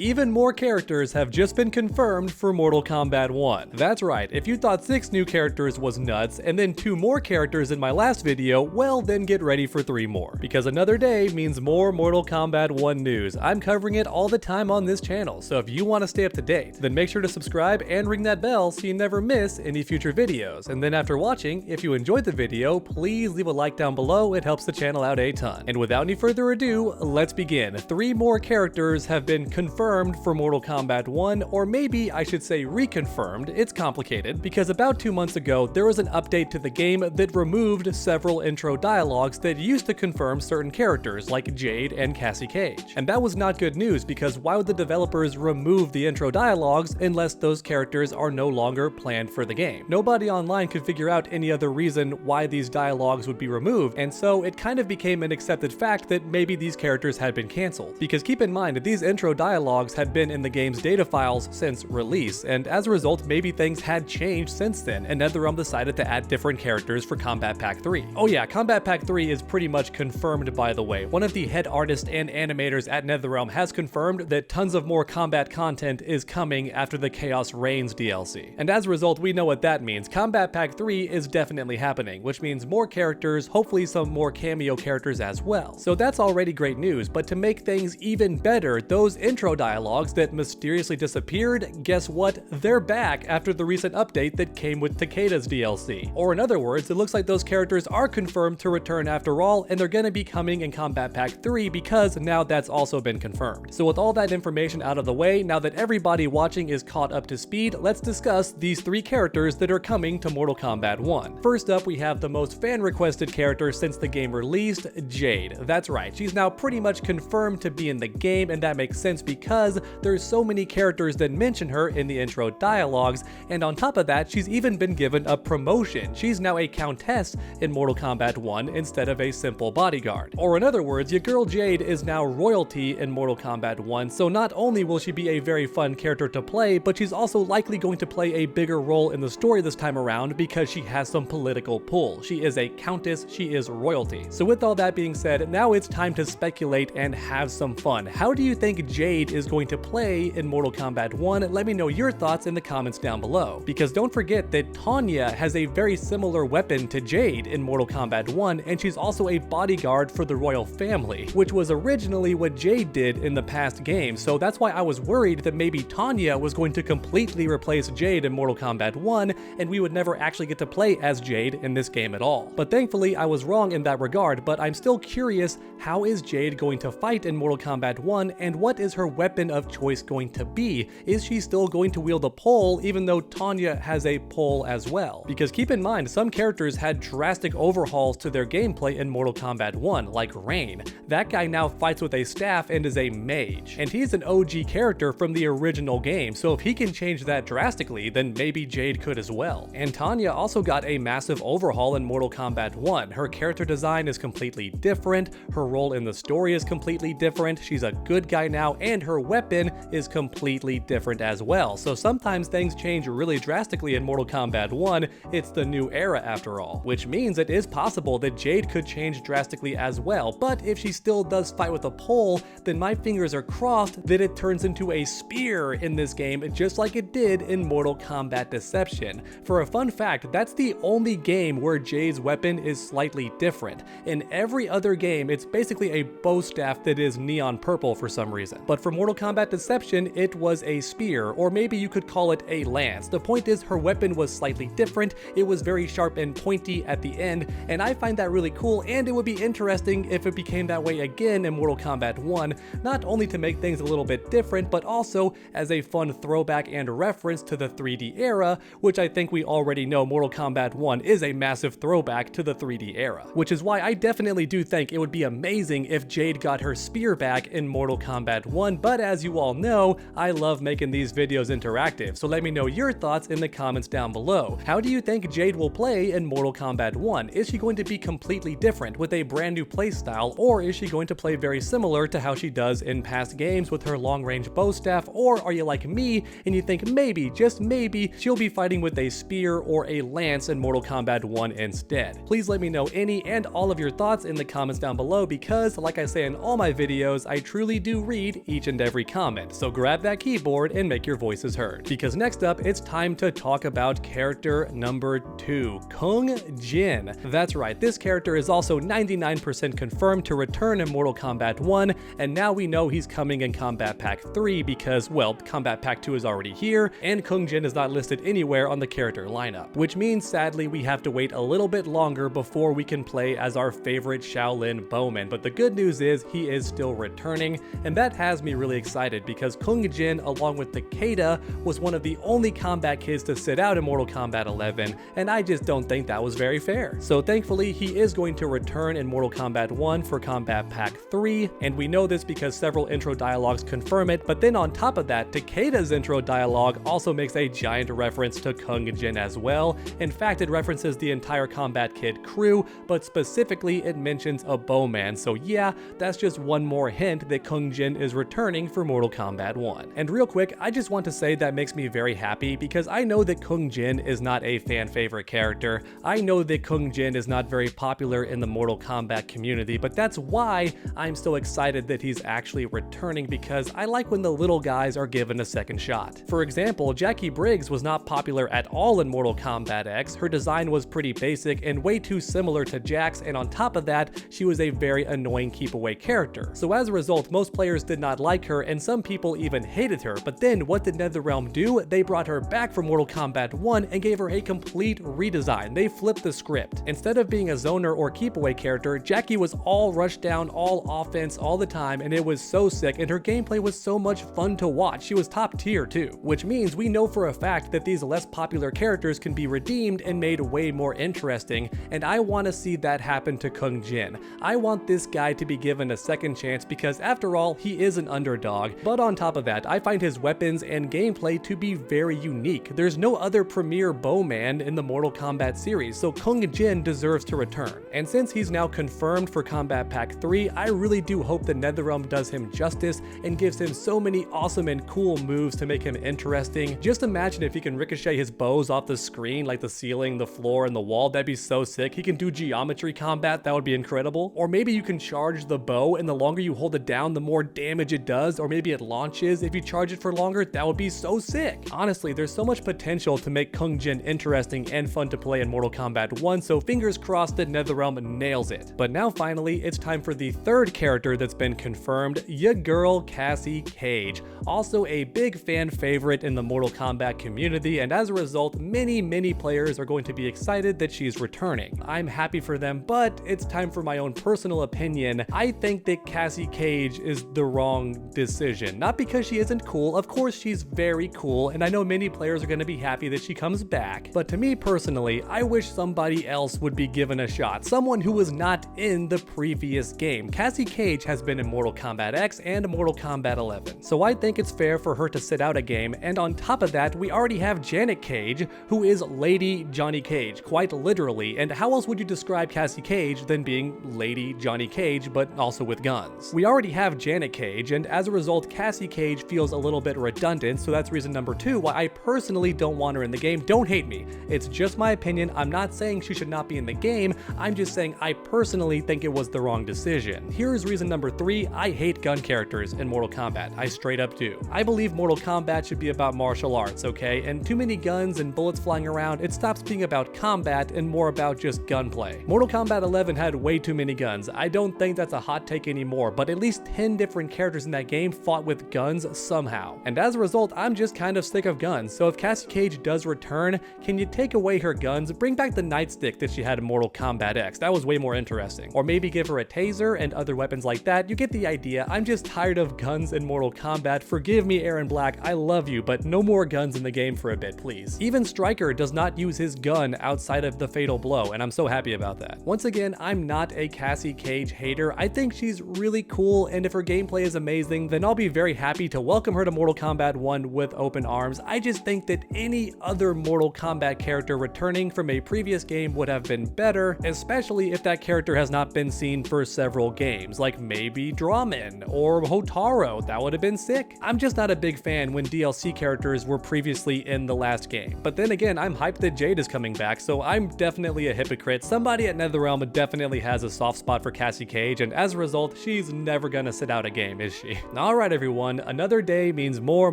Even more characters have just been confirmed for Mortal Kombat 1. That's right, if you thought 6 new characters was nuts and then 2 more characters in my last video, well then get ready for 3 more. Because another day means more Mortal Kombat 1 news. I'm covering it all the time on this channel, so if you want to stay up to date, then make sure to subscribe and ring that bell so you never miss any future videos. And then after watching, if you enjoyed the video, please leave a like down below, it helps the channel out a ton. And without any further ado, let's begin. 3 more characters have been confirmed for Mortal Kombat 1, or maybe I should say reconfirmed. It's complicated, because about 2 months ago there was an update to the game that removed several intro dialogues that used to confirm certain characters like Jade and Cassie Cage. And that was not good news, because why would the developers remove the intro dialogues unless those characters are no longer planned for the game? Nobody online could figure out any other reason why these dialogues would be removed, and so it kind of became an accepted fact that maybe these characters had been cancelled. Because keep in mind, these intro dialogues had been in the game's data files since release, and as a result maybe things had changed since then, and NetherRealm decided to add different characters for Kombat Pack 3. Oh yeah, Kombat Pack 3 is pretty much confirmed, by the way. One of the head artists and animators at NetherRealm has confirmed that tons of more combat content is coming after the Chaos Reigns DLC. And as a result, we know what that means. Kombat Pack 3 is definitely happening, which means more characters, hopefully some more cameo characters as well. So that's already great news, but to make things even better, those intro dialogues that mysteriously disappeared, guess what? They're back after the recent update that came with Takeda's DLC. Or in other words, it looks like those characters are confirmed to return after all, and they're gonna be coming in Kombat Pack 3 because now that's also been confirmed. So with all that information out of the way, now that everybody watching is caught up to speed, let's discuss these 3 characters that are coming to Mortal Kombat 1. First up, we have the most fan-requested character since the game released, Jade. That's right, she's now pretty much confirmed to be in the game, and that makes sense because there's so many characters that mention her in the intro dialogues, and on top of that, she's even been given a promotion. She's now a countess in Mortal Kombat 1 instead of a simple bodyguard. Or in other words, your girl Jade is now royalty in Mortal Kombat 1, so not only will she be a very fun character to play, but she's also likely going to play a bigger role in the story this time around because she has some political pull. She is a countess, she is royalty. So with all that being said, now it's time to speculate and have some fun. How do you think Jade is going to play in Mortal Kombat 1? Let me know your thoughts in the comments down below. Because don't forget that Tanya has a very similar weapon to Jade in Mortal Kombat 1, and she's also a bodyguard for the royal family, which was originally what Jade did in the past game. So that's why I was worried that maybe Tanya was going to completely replace Jade in Mortal Kombat 1, and we would never actually get to play as Jade in this game at all. But thankfully I was wrong in that regard, but I'm still curious, how is Jade going to fight in Mortal Kombat 1, and what is her weapon of choice going to be? Is she still going to wield a pole even though Tanya has a pole as well? Because keep in mind, some characters had drastic overhauls to their gameplay in Mortal Kombat 1, like Rain. That guy now fights with a staff and is a mage, and he's an OG character from the original game, so if he can change that drastically, then maybe Jade could as well. And Tanya also got a massive overhaul in Mortal Kombat 1. Her character design is completely different, her role in the story is completely different, she's a good guy now, and her weapon is completely different as well. So sometimes things change really drastically in Mortal Kombat 1, it's the new era after all, which means it is possible that Jade could change drastically as well. But if she still does fight with a pole, then my fingers are crossed that it turns into a spear in this game, just like it did in Mortal Kombat Deception. For a fun fact, that's the only game where Jade's weapon is slightly different. In every other game, it's basically a bow staff that is neon purple for some reason. But for Mortal Kombat Deception, it was a spear, or maybe you could call it a lance. The point is, her weapon was slightly different, it was very sharp and pointy at the end, and I find that really cool, and it would be interesting if it became that way again in Mortal Kombat 1, not only to make things a little bit different, but also as a fun throwback and reference to the 3D era, which I think we already know Mortal Kombat 1 is a massive throwback to the 3D era. Which is why I definitely do think it would be amazing if Jade got her spear back in Mortal Kombat 1, but as you all know, I love making these videos interactive, so let me know your thoughts in the comments down below. How do you think Jade will play in Mortal Kombat 1? Is she going to be completely different with a brand new playstyle, or is she going to play very similar to how she does in past games with her long-range bow staff, or are you like me and you think maybe, just maybe, she'll be fighting with a spear or a lance in Mortal Kombat 1 instead? Please let me know any and all of your thoughts in the comments down below, because like I say in all my videos, I truly do read each and every every comment, so grab that keyboard and make your voices heard. Because next up, it's time to talk about character number 2, Kung Jin. That's right, this character is also 99% confirmed to return in Mortal Kombat 1, and now we know he's coming in Kombat Pack 3 because, well, Kombat Pack 2 is already here, and Kung Jin is not listed anywhere on the character lineup. Which means, sadly, we have to wait a little bit longer before we can play as our favorite Shaolin bowman. But the good news is, he is still returning, and that has me really excited because Kung Jin, along with Takeda, was one of the only combat kids to sit out in Mortal Kombat 11, and I just don't think that was very fair. So thankfully, he is going to return in Mortal Kombat 1 for Kombat Pack 3, and we know this because several intro dialogues confirm it, but then on top of that, Takeda's intro dialogue also makes a giant reference to Kung Jin as well. In fact, it references the entire Kombat Kid crew, but specifically it mentions a bowman, so yeah, that's just one more hint that Kung Jin is returning for Mortal Kombat 1. And real quick, I just want to say that makes me very happy because I know that Kung Jin is not a fan favorite character. I know that Kung Jin is not very popular in the Mortal Kombat community, but that's why I'm so excited that he's actually returning, because I like when the little guys are given a second shot. For example, Jackie Briggs was not popular at all in Mortal Kombat X. Her design was pretty basic and way too similar to Jax, and on top of that, she was a very annoying keep away character. So as a result, most players did not like her, and some people even hated her. But then what did NetherRealm do? They brought her back for Mortal Kombat 1 and gave her a complete redesign. They flipped the script. Instead of being a zoner or keep away character, Jackie was all rush down, all offense all the time, and it was so sick, and her gameplay was so much fun to watch. She was top tier too, which means we know for a fact that these less popular characters can be redeemed and made way more interesting, and I want to see that happen to Kung Jin. I want this guy to be given a second chance because after all, he is an underdog, but on top of that, I find his weapons and gameplay to be very unique. There's no other premier bowman in the Mortal Kombat series, so Kung Jin deserves to return. And since he's now confirmed for Kombat Pack 3, I really do hope that NetherRealm does him justice and gives him so many awesome and cool moves to make him interesting. Just imagine if he can ricochet his bows off the screen like the ceiling, the floor, and the wall. That'd be so sick. He can do geometry combat. That would be incredible. Or maybe you can charge the bow, and the longer you hold it down, the more damage it does. Or maybe it launches if you charge it for longer. That would be so sick. Honestly, there's so much potential to make Kung Jin interesting and fun to play in Mortal Kombat 1, so fingers crossed that NetherRealm nails it. But now finally, it's time for the third character that's been confirmed, ya girl Cassie Cage. Also a big fan favorite in the Mortal Kombat community, and as a result, many players are going to be excited that she's returning. I'm happy for them, but it's time for my own personal opinion. I think that Cassie Cage is the wrong decision. Not because she isn't cool, of course she's very cool, and I know many players are going to be happy that she comes back, but to me personally, I wish somebody else would be given a shot. Someone who was not in the previous game. Cassie Cage has been in Mortal Kombat X and Mortal Kombat 11, so I think it's fair for her to sit out a game, and on top of that, we already have Janet Cage, who is Lady Johnny Cage, quite literally, and how else would you describe Cassie Cage than being Lady Johnny Cage, but also with guns? We already have Janet Cage, and as a result, Cassie Cage feels a little bit redundant, so that's reason number 2 why I personally don't want her in the game. Don't hate me. It's just my opinion. I'm not saying she should not be in the game, I'm just saying I personally think it was the wrong decision. Here's reason number 3, I hate gun characters in Mortal Kombat. I straight up do. I believe Mortal Kombat should be about martial arts, okay? And too many guns and bullets flying around, it stops being about combat and more about just gunplay. Mortal Kombat 11 had way too many guns. I don't think that's a hot take anymore, but at least 10 different characters in that game fought with guns somehow. And as a result, I'm just kind of sick of guns. So if Cassie Cage does return, can you take away her guns, bring back the nightstick that she had in Mortal Kombat X? That was way more interesting. Or maybe give her a taser and other weapons like that. You get the idea. I'm just tired of guns in Mortal Kombat. Forgive me, Aaron Black, I love you, but no more guns in the game for a bit, please. Even Stryker does not use his gun outside of the fatal blow, and I'm so happy about that. Once again, I'm not a Cassie Cage hater. I think she's really cool, and if her gameplay is amazing, then I'll be very happy to welcome her to Mortal Kombat 1 with open arms. I just think that any other Mortal Kombat character returning from a previous game would have been better, especially if that character has not been seen for several games, like maybe Draman or Hotaro. That would have been sick. I'm just not a big fan when DLC characters were previously in the last game. But then again, I'm hyped that Jade is coming back, so I'm definitely a hypocrite. Somebody at NetherRealm definitely has a soft spot for Cassie Cage, and as a result, she's never gonna sit out a game, is she? Alright everyone, another day means more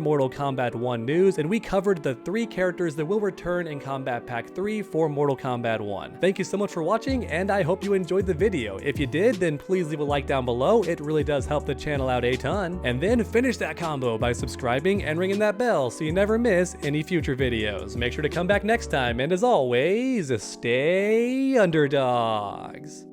Mortal Kombat 1 news, and we covered the 3 characters that will return in Combat Pack 3 for Mortal Kombat 1. Thank you so much for watching, and I hope you enjoyed the video. If you did, then please leave a like down below, it really does help the channel out a ton. And then finish that combo by subscribing and ringing that bell so you never miss any future videos. Make sure to come back next time, and as always, stay underdogs.